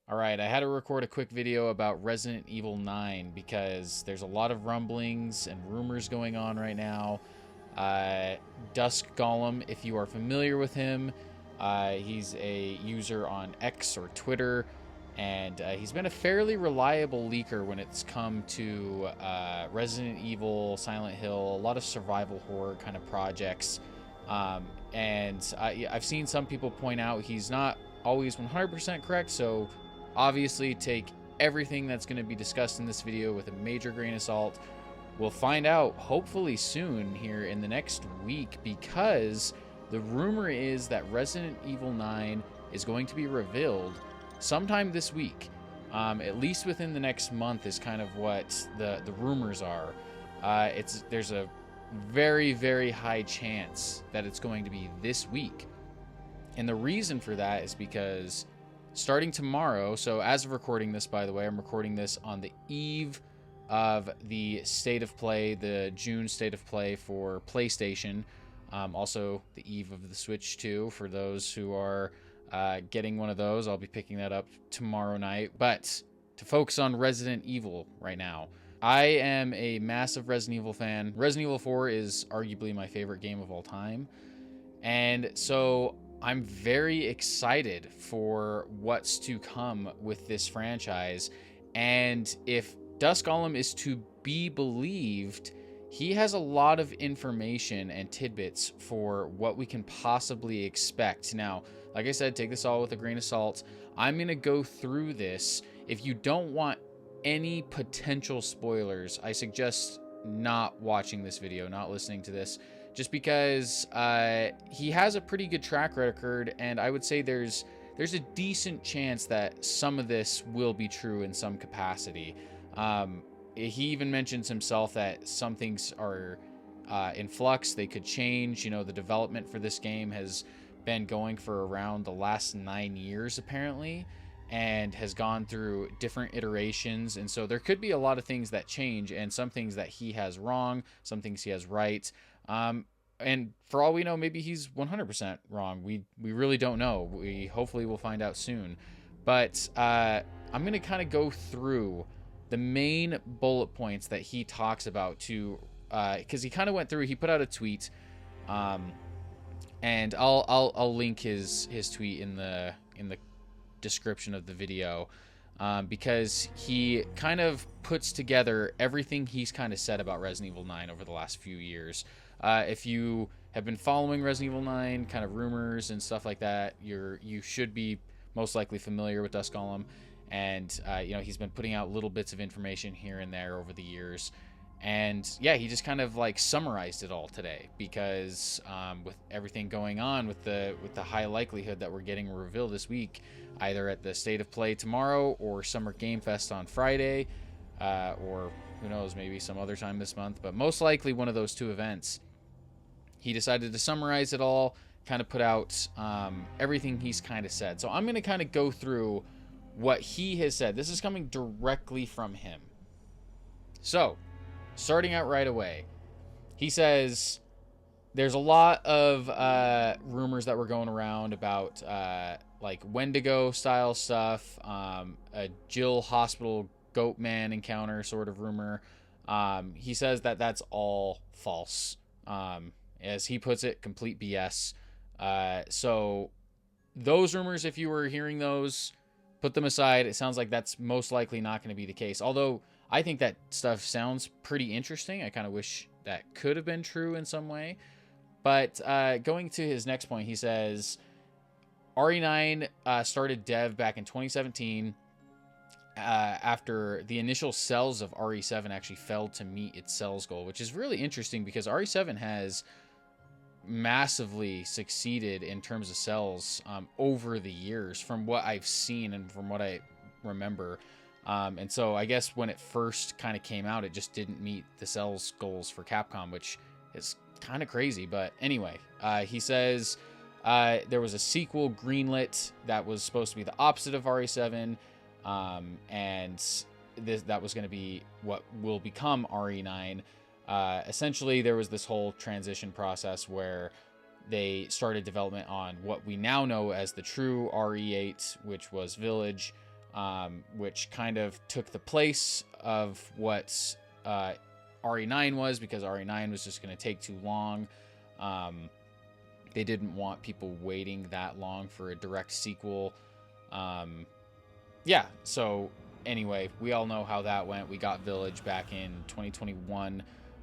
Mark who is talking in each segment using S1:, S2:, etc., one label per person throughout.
S1: Alright, I had to record a quick video about Resident Evil 9 because there's a lot of rumblings and rumors going on right now. Dusk Golem, if you are familiar with him, he's a user on X or Twitter, and he's been a fairly reliable leaker when it's come to Resident Evil, Silent Hill, a lot of survival horror kind of projects. And I've seen some people point out he's not always 100% correct, so obviously take everything that's going to be discussed in this video with a major grain of salt. We'll find out hopefully soon here in the next week, because the rumor is that Resident Evil 9 is going to be revealed sometime this week. At least within the next month is kind of what the rumors are. There's a very, very high chance that it's going to be this week. And the reason for that is because starting tomorrow, so as of recording this, by the way, I'm recording this on the eve of the State of Play, the June State of Play for PlayStation. Also the eve of the Switch 2 for those who are getting one of those. I'll be picking that up tomorrow night. But to focus on Resident Evil right now, I am a massive Resident Evil fan. Resident Evil 4 is arguably my favorite game of all time. And so I'm very excited for what's to come with this franchise. And if Dusk Golem is to be believed, he has a lot of information and tidbits for what we can possibly expect. Now, like I said, take this all with a grain of salt. I'm going to go through this. If you don't want any potential spoilers, I suggest not watching this video, not listening to this, just because he has a pretty good track record, and I would say there's a decent chance that some of this will be true in some capacity. He even mentions himself that some things are in flux. They could change. You know, the development for this game has been going for around the last 9 years, apparently, and has gone through different iterations. And so there could be a lot of things that change, and some things that he has wrong, some things he has right. And for all we know, maybe he's 100% wrong. We really don't know. We hopefully will find out soon. But I'm going to kind of go through the main bullet points that he talks about to, because he kind of went through. He put out a tweet, and I'll link his tweet in the description of the video, because he kind of puts together everything he's kind of said about Resident Evil 9 over the last few years. If you have been following Resident Evil 9 kind of rumors and stuff like that, you should be most likely familiar with Dusk Golem. And you know, he's been putting out little bits of information here and there over the years. And yeah, he just kind of like summarized it all today, because with everything going on, with the high likelihood that we're getting a reveal this week, either at the State of Play tomorrow or Summer Game Fest on Friday, or who knows, maybe some other time this month, but most likely one of those two events. He decided to summarize it all, kind of put out everything he's kind of said. So I'm going to kind of go through what he has said. This is coming directly from him. So, starting out right away, he says there's a lot of rumors that were going around about like Wendigo style stuff, a Jill Hospital Goatman encounter sort of rumor. He says that that's all false. As he puts it, complete BS. So those rumors, if you were hearing those, put them aside. It sounds like that's most likely not going to be the case. Although I think that stuff sounds pretty interesting. I kind of wish that could have been true in some way. But going to his next point, he says RE9 started dev back in 2017 after the initial sales of RE7 actually failed to meet its sales goal, which is really interesting because RE7 has massively succeeded in terms of sales over the years, from what I've seen and from what I remember. And so I guess when it first kind of came out, it just didn't meet the sales goals for Capcom, which is kind of crazy. But anyway, he says there was a sequel greenlit that was supposed to be the opposite of RE7, and that was going to be what will become RE9. Essentially, there was this whole transition process where they started development on what we now know as the true RE8, which was Village, which kind of took the place of what RE9 was, because RE9 was just going to take too long. They didn't want people waiting that long for a direct sequel. Yeah, so anyway, we all know how that went. We got Village back in 2021.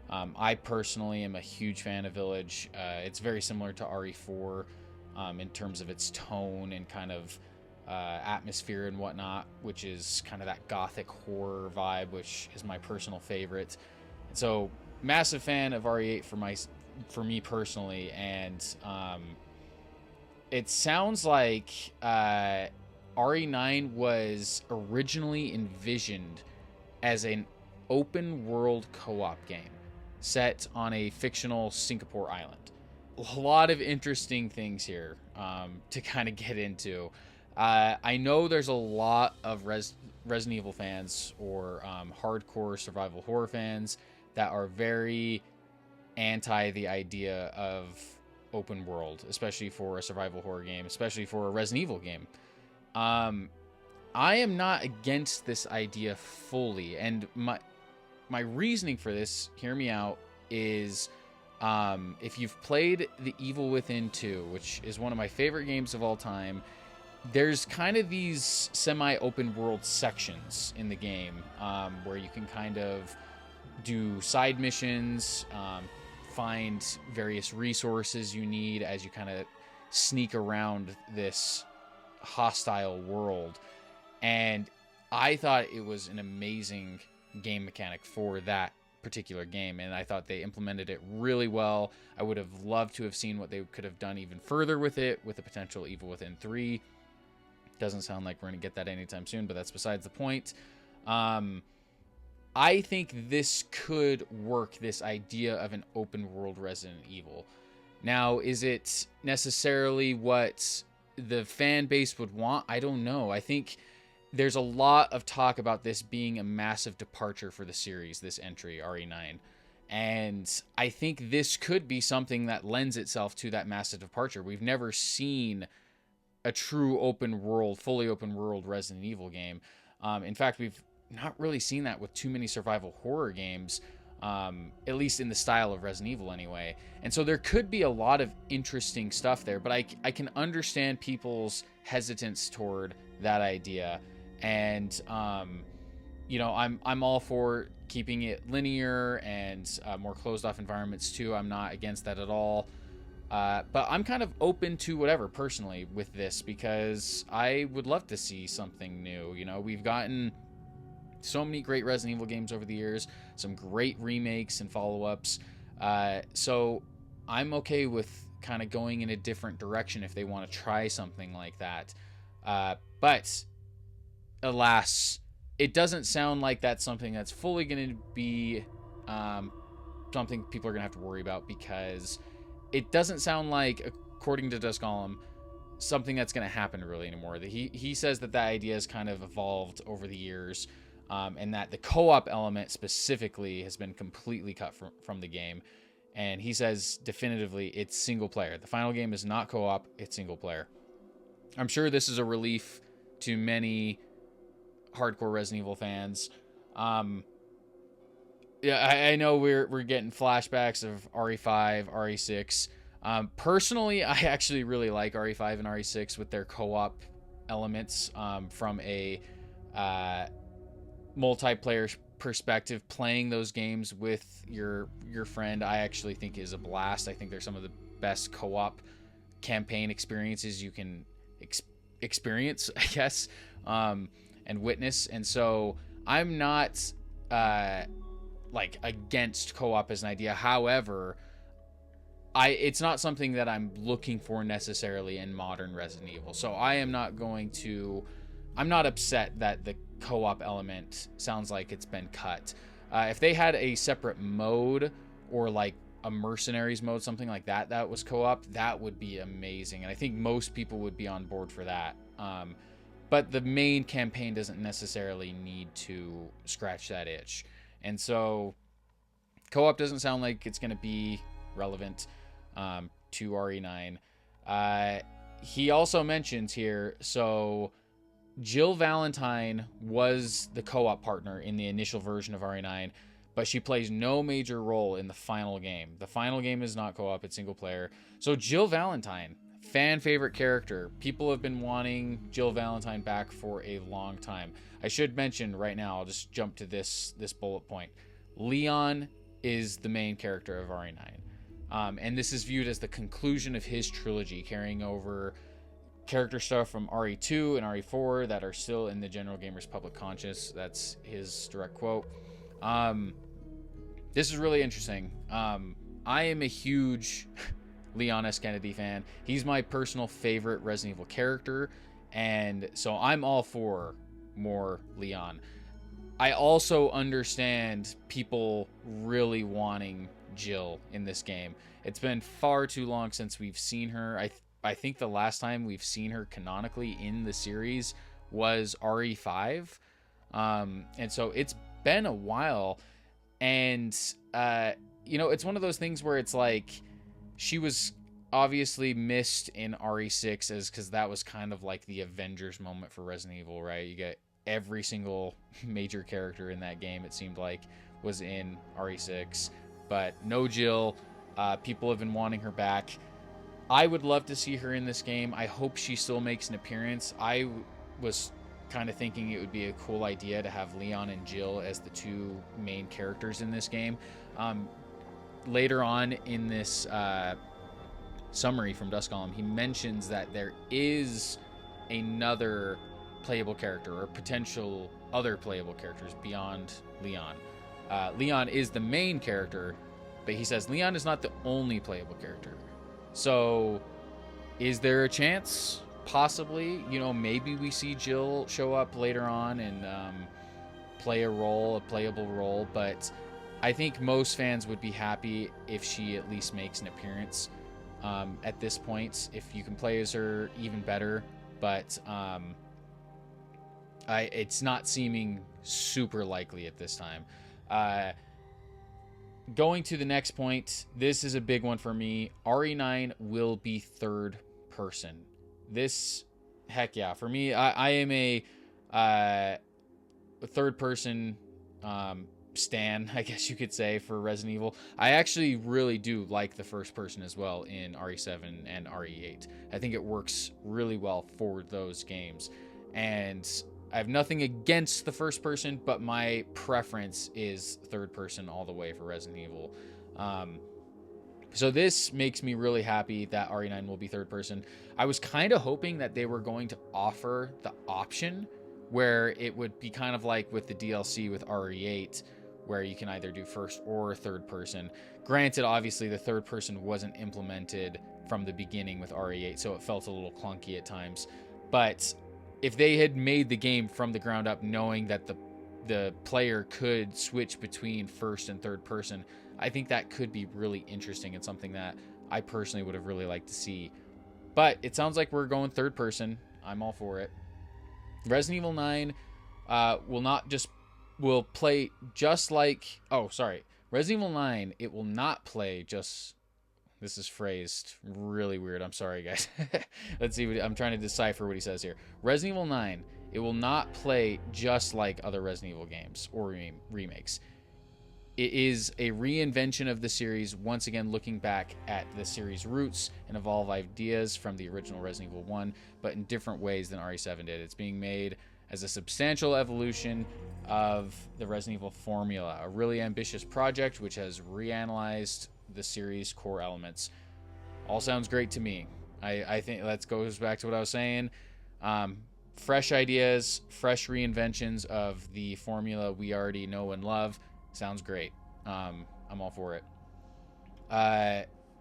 S1: I personally am a huge fan of Village. It's very similar to RE4 in terms of its tone and kind of atmosphere and whatnot, which is kind of that gothic horror vibe, which is my personal favorite. So massive fan of RE8 for me personally, and it sounds like RE9 was originally envisioned as an open world co-op game set on a fictional Singapore island. A lot of interesting things here to kind of get into. I know there's a lot of Resident Evil fans or hardcore survival horror fans that are very anti the idea of open world, especially for a survival horror game, especially for a Resident Evil game. I am not against this idea fully, and my reasoning for this, hear me out, is if you've played The Evil Within 2, which is one of my favorite games of all time, there's kind of these semi-open world sections in the game where you can kind of do side missions, find various resources you need as you kind of sneak around this hostile world. And I thought it was an amazing game mechanic for that particular game, and I thought they implemented it really well. I would have loved to have seen what they could have done even further with it, with a potential Evil Within 3. Doesn't sound like we're going to get that anytime soon, but that's besides the point. I think this could work, this idea of an open world Resident Evil. Now, is it necessarily what the fan base would want? I don't know. I think there's a lot of talk about this being a massive departure for the series, this entry, RE9. And I think this could be something that lends itself to that massive departure. We've never seen a true open world, fully open world Resident Evil game. In fact, we've not really seen that with too many survival horror games, at least in the style of Resident Evil anyway. And so there could be a lot of interesting stuff there, but I can understand people's hesitance toward that idea. And, you know, I'm all for keeping it linear and more closed off environments too. I'm not against that at all. But I'm kind of open to whatever personally with this, because I would love to see something new. You know, we've gotten so many great Resident Evil games over the years, some great remakes and follow-ups. So I'm okay with kind of going in a different direction if they want to try something like that. But alas, it doesn't sound like that's something that's fully going to be something people are going to have to worry about, because it doesn't sound like, according to Dusk Golem, something that's going to happen really anymore. He says that idea has kind of evolved over the years, and that the co-op element specifically has been completely cut from the game. And he says definitively it's single player. The final game is not co-op, it's single player. I'm sure this is a relief to many hardcore Resident Evil fans. Yeah, I know we're getting flashbacks of RE5, RE6. Personally, I actually really like RE5 and RE6 with their co-op elements from a multiplayer perspective. Playing those games with your friend, I actually think is a blast. I think they're some of the best co-op campaign experiences you can experience, I guess, and witness. And so I'm not like against co-op as an idea. However, it's not something that I'm looking for necessarily in modern Resident Evil. So I'm not upset that the co-op element sounds like it's been cut. If they had a separate mode, or like a mercenaries mode, something like that, that was co-op, that would be amazing. And I think most people would be on board for that. But the main campaign doesn't necessarily need to scratch that itch. And so co-op doesn't sound like it's going to be relevant to RE9. He also mentions here, so Jill Valentine was the co-op partner in the initial version of RE9, but she plays no major role in the final game. The final game is not co-op, it's single player. So Jill Valentine, fan favorite character. People have been wanting Jill Valentine back for a long time. I should mention right now, I'll just jump to this bullet point. Leon is the main character of RE9. And this is viewed as the conclusion of his trilogy, carrying over character stuff from RE2 and RE4 that are still in the general gamer's public conscious. That's his direct quote. This is really interesting. I am a huge Leon S. Kennedy fan. He's my personal favorite Resident Evil character, and so I'm all for more Leon. I also understand people really wanting Jill in this game. It's been far too long since we've seen her. I think the last time we've seen her canonically in the series was RE5. And so it's been a while. And, it's one of those things where it's like she was obviously missed in RE6 because that was kind of like the Avengers moment for Resident Evil, right? You get every single major character in that game, it seemed like, was in RE6. But no Jill. People have been wanting her back. I would love to see her in this game. I hope she still makes an appearance. I was kind of thinking it would be a cool idea to have Leon and Jill as the two main characters in this game. Later on in this summary from Dusk Golem, he mentions that there is another playable character or potential other playable characters beyond Leon. Leon is the main character, but he says Leon is not the only playable character. So is there a chance? Possibly. Maybe we see Jill show up later on and play a playable role, but I think most fans would be happy if she at least makes an appearance at this point. If you can play as her, even better, but it's not seeming super likely at this time. Going to the next point, this is a big one for me. RE9 will be third person. This, heck yeah, for me, I am a third person stan, I guess you could say, for Resident Evil. I actually really do like the first person as well in RE7 and RE8. I think it works really well for those games. And I have nothing against the first person, but my preference is third person all the way for Resident Evil. So this makes me really happy that RE9 will be third person. I was kind of hoping that they were going to offer the option where it would be kind of like with the DLC with RE8, where you can either do first or third person. Granted, obviously the third person wasn't implemented from the beginning with RE8, so it felt a little clunky at times. But if they had made the game from the ground up knowing that the player could switch between first and third person, I think that could be really interesting and something that I personally would have really liked to see. But it sounds like we're going third person. I'm all for it. Resident Evil 9 will play just like... Oh, sorry. Resident Evil 9, it will not play just... This is phrased really weird. I'm sorry, guys. Let's see. I'm trying to decipher what he says here. Resident Evil 9, it will not play just like other Resident Evil games or remakes. It is a reinvention of the series, once again looking back at the series' roots and evolve ideas from the original Resident Evil 1, but in different ways than RE7 did. It's being made as a substantial evolution of the Resident Evil formula, a really ambitious project which has reanalyzed the series' core elements. All sounds great to me. I think that goes back to what I was saying. Fresh ideas, fresh reinventions of the formula we already know and love. Sounds great. I'm all for it.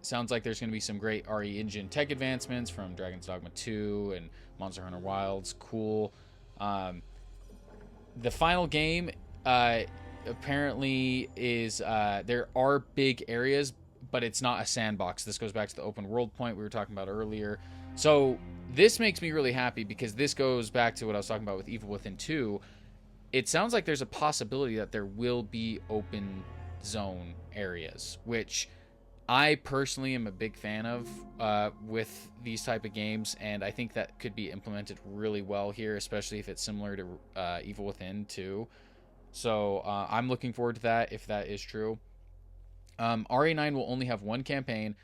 S1: Sounds like there's going to be some great RE engine tech advancements from Dragon's Dogma 2 and Monster Hunter Wilds. Cool. The final game apparently is... there are big areas, but it's not a sandbox. This goes back to the open world point we were talking about earlier. So this makes me really happy because this goes back to what I was talking about with Evil Within 2. It sounds like there's a possibility that there will be open zone areas, which I personally am a big fan of with these type of games, and I think that could be implemented really well here, especially if it's similar to Evil Within 2. So I'm looking forward to that if that is true. RE9 will only have one campaign.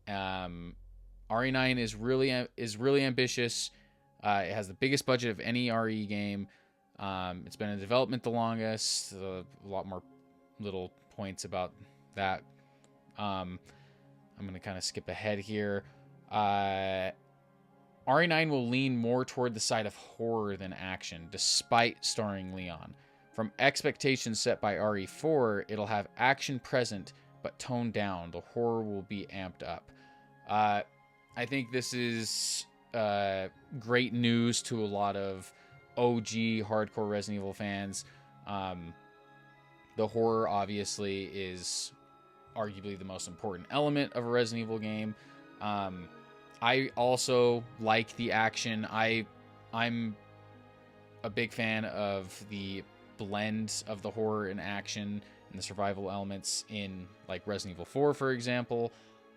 S1: RE9 is really ambitious. It has the biggest budget of any RE game. It's been in development the longest. A lot more little points about that. I'm going to kind of skip ahead here. RE9 will lean more toward the side of horror than action, despite starring Leon. From expectations set by RE4, it'll have action present, but toned down. The horror will be amped up. I think this is great news to a lot of OG hardcore Resident Evil fans. The horror obviously is arguably the most important element of a Resident Evil game. I also like the action. I'm a big fan of the blend of the horror and action and the survival elements in like Resident Evil 4, for example.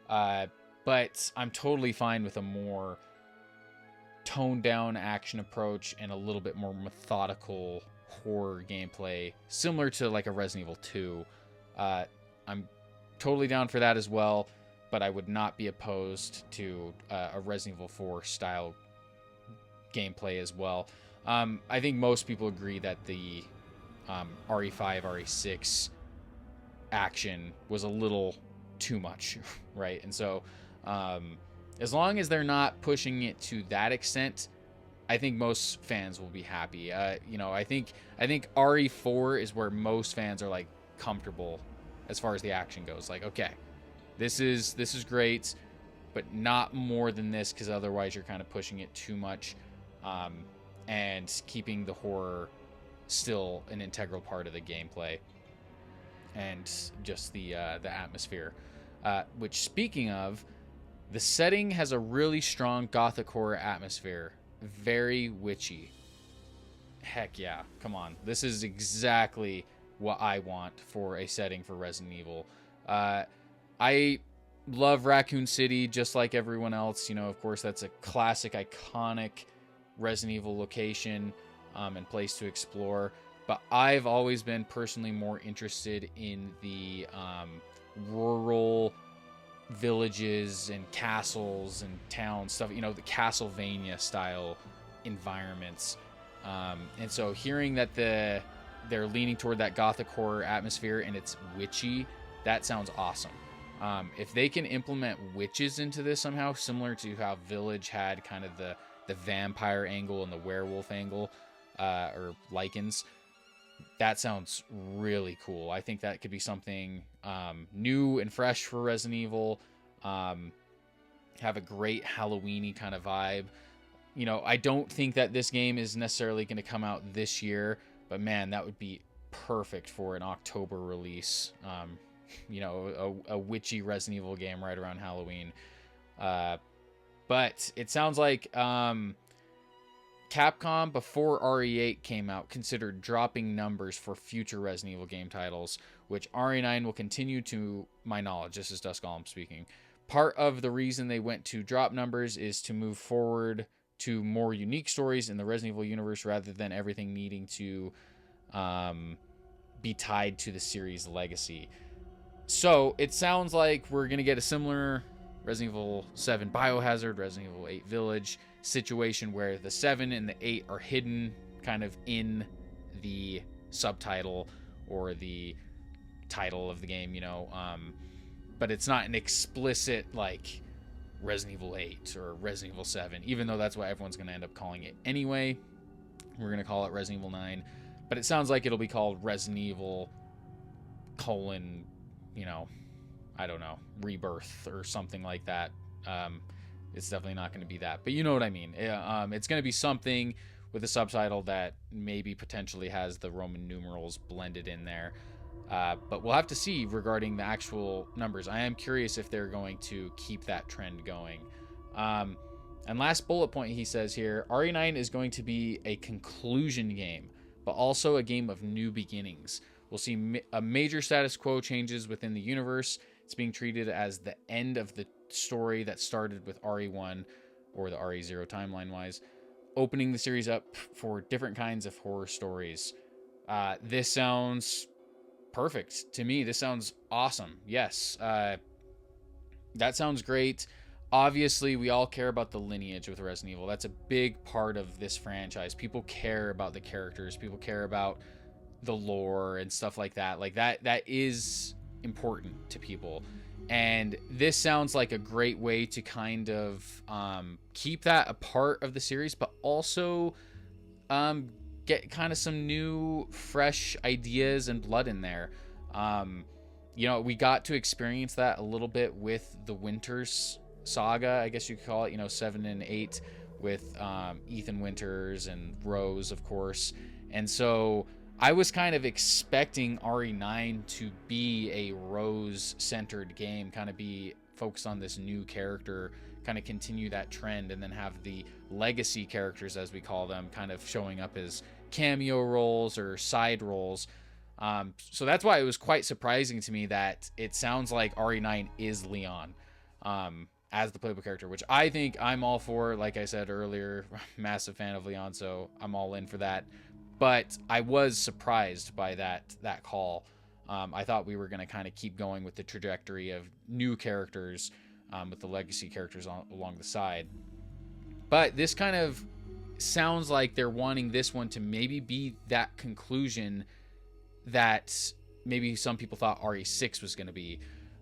S1: But I'm totally fine with a more toned down action approach and a little bit more methodical horror gameplay, similar to like a Resident Evil 2. I'm totally down for that as well, but I would not be opposed to a Resident Evil 4 style gameplay as well. I think most people agree that the RE5, RE6 action was a little too much, right? And so as long as they're not pushing it to that extent, I think most fans will be happy. I think RE4 is where most fans are like comfortable as far as the action goes. Like, okay, this is great, but not more than this, because otherwise you're kind of pushing it too much, and keeping the horror still an integral part of the gameplay and just the atmosphere. Which, speaking of, the setting has a really strong gothic horror atmosphere, very witchy. Heck yeah, come on. This is exactly what I want for a setting for Resident Evil. I love Raccoon City just like everyone else. Of course, that's a classic, iconic Resident Evil location and place to explore. But I've always been personally more interested in the rural villages and castles and towns stuff, the Castlevania style environments. And so hearing that they're leaning toward that gothic horror atmosphere and it's witchy, that sounds awesome. If they can implement witches into this somehow, similar to how Village had kind of the vampire angle and the werewolf angle, or lichens, that sounds really cool. I think that could be something new and fresh for Resident Evil. Have a great Halloween-y kind of vibe. I don't think that this game is necessarily going to come out this year, but man, that would be perfect for an October release. A witchy Resident Evil game right around Halloween. But it sounds like Capcom, before RE8 came out, considered dropping numbers for future Resident Evil game titles, which RE9 will continue to my knowledge. This is Dusk Golem speaking. Part of the reason they went to drop numbers is to move forward to more unique stories in the Resident Evil universe rather than everything needing to be tied to the series' legacy. So it sounds like we're going to get a similar Resident Evil 7 Biohazard, Resident Evil 8 Village situation where the 7 and the 8 are hidden kind of in the subtitle or the title of the game, but it's not an explicit like Resident Evil 8 or Resident Evil 7, even though that's what everyone's going to end up calling it anyway. We're going to call it Resident Evil 9, but it sounds like it'll be called Resident Evil : I don't know, Rebirth or something like that. It's definitely not going to be that, but you know what I mean. It's going to be something with a subtitle that maybe potentially has the Roman numerals blended in there. But we'll have to see regarding the actual numbers. I am curious if they're going to keep that trend going. And last bullet point he says here, RE9 is going to be a conclusion game, but also a game of new beginnings. We'll see a major status quo changes within the universe It's being treated as the end of the story that started with RE1, or the RE0 timeline-wise, opening the series up for different kinds of horror stories. This sounds perfect to me. This sounds awesome. Yes, that sounds great. Obviously, we all care about the lineage with Resident Evil. That's a big part of this franchise. People care about the characters. People care about the lore and stuff like that. Like that is important to people. And this sounds like a great way to kind of keep that a part of the series, but also get kind of some new, fresh ideas and blood in there. You know, we got to experience that a little bit with the Winters saga, I guess you could call it, you know, 7 and 8 with Ethan Winters and Rose, of course. And so I was kind of expecting RE9 to be a Rose-centered game, kind of be focused on this new character, kind of continue that trend, and then have the legacy characters, as we call them, kind of showing up as cameo roles or side roles. So that's why it was quite surprising to me that it sounds like RE9 is Leon as the playable character, which I think I'm all for. Like I said earlier, massive fan of Leon, so I'm all in for that. But I was surprised by that call. I thought we were going to kind of keep going with the trajectory of new characters with the legacy characters along the side. But this kind of sounds like they're wanting this one to maybe be that conclusion that maybe some people thought RE6 was going to be,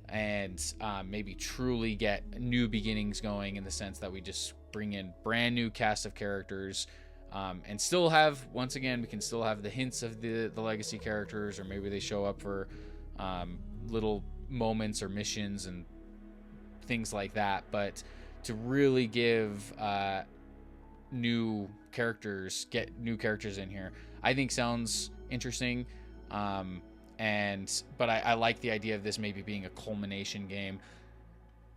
S1: and maybe truly get new beginnings going, in the sense that we just bring in brand new cast of characters, and still have, once again, we can still have the hints of the legacy characters, or maybe they show up for little moments or missions and things like that. But to really give new characters, get new characters in here, I think sounds interesting. But I like the idea of this maybe being a culmination game.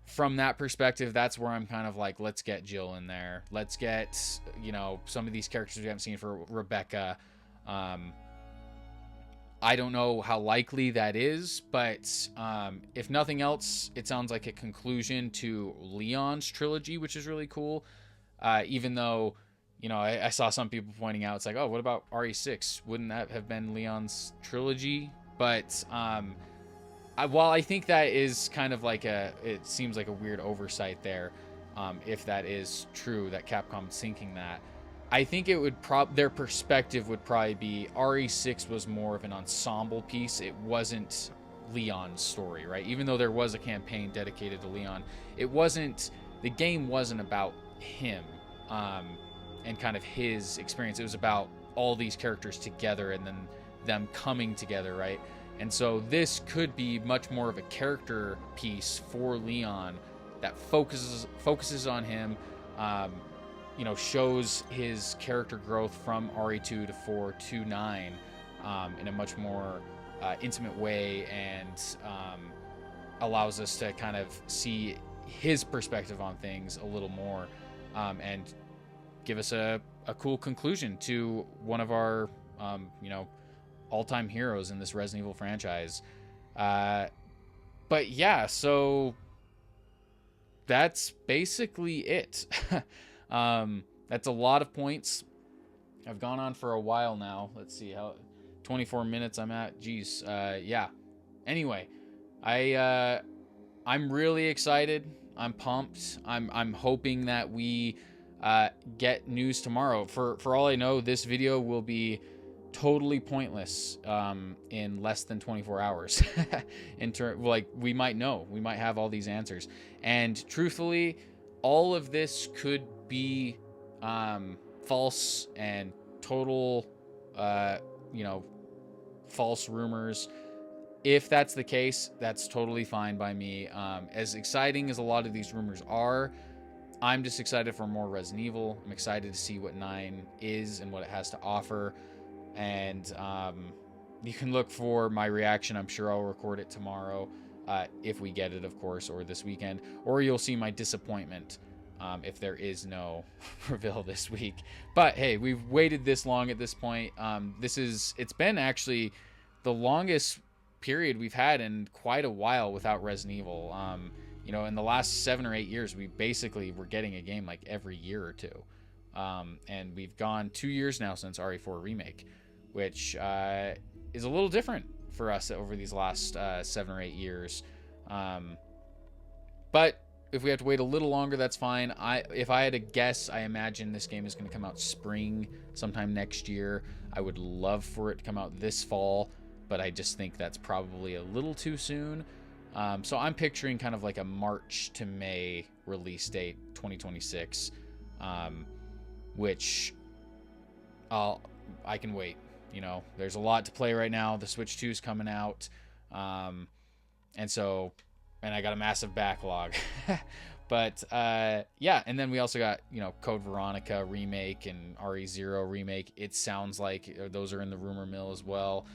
S1: From that perspective, that's where I'm kind of like, let's get Jill in there. Let's get, you know, some of these characters we haven't seen for Rebecca. I don't know how likely that is, but if nothing else, it sounds like a conclusion to Leon's trilogy, which is really cool. Even though, you know, I saw some people pointing out, it's like, oh, what about RE6? Wouldn't that have been Leon's trilogy? But while I think that is kind of like it seems like a weird oversight there, if that is true, that Capcom's thinking that, I think it would their perspective would probably be RE6 was more of an ensemble piece. It wasn't Leon's story, right? Even though there was a campaign dedicated to Leon, the game wasn't about him and kind of his experience. It was about all these characters together and then them coming together, right? And so this could be much more of a character piece for Leon that focuses on him, you know, shows his character growth from RE2 to 4 to 9 in a much more intimate way, and allows us to kind of see his perspective on things a little more, and give us a cool conclusion to one of our, you know, all-time heroes in this Resident Evil franchise. But yeah, so that's basically it. That's a lot of points. I've gone on for a while now. Let's see how 24 minutes I'm at. Jeez. Yeah. Anyway, I'm really excited. I'm pumped. I'm hoping that we get news tomorrow. For all I know, this video will be totally pointless in less than 24 hours. Like, we might know. We might have all these answers. And truthfully, all of this could be false and total, you know, false rumors. If that's the case, that's totally fine by me. As exciting as a lot of these rumors are, I'm just excited for more Resident Evil. I'm excited to see what 9 is and what it has to offer. And you can look for my reaction. I'm sure I'll record it tomorrow, if we get it, of course, or this weekend. Or you'll see my disappointment if there is no reveal this week. But hey, we've waited this long at this point. It's been actually the longest period we've had in quite a while without Resident Evil. You know, in the last 7 or 8 years, we basically were getting a game like every year or two. And we've gone 2 years now since RE4 Remake, which is a little different for us over these last 7 or 8 years. But if we have to wait a little longer, that's fine. If I had to guess, I imagine this game is going to come out spring sometime next year. I would love for it to come out this fall, but I just think that's probably a little too soon. So I'm picturing kind of like a March to May release date, 2026, which I can wait. You know, there's a lot to play right now. The Switch 2 is coming out, and I got a massive backlog. But yeah, and then we also got, you know, Code Veronica remake and RE0 remake. It sounds like those are in the rumor mill as well.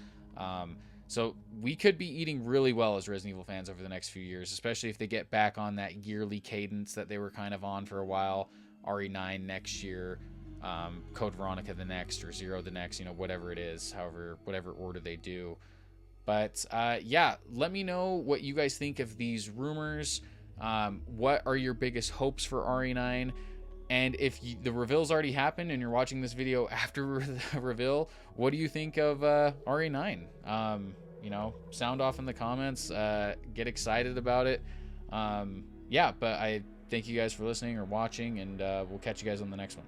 S1: So we could be eating really well as Resident Evil fans over the next few years, especially if they get back on that yearly cadence that they were kind of on for a while. RE9 next year, Code Veronica the next, or Zero the next, you know, whatever it is, whatever order they do. But yeah, let me know what you guys think of these rumors. What are your biggest hopes for RE9? And if the reveal's already happened and you're watching this video after the reveal, what do you think of RE9? You know, sound off in the comments. Get excited about it. Yeah, but I thank you guys for listening or watching, and we'll catch you guys on the next one.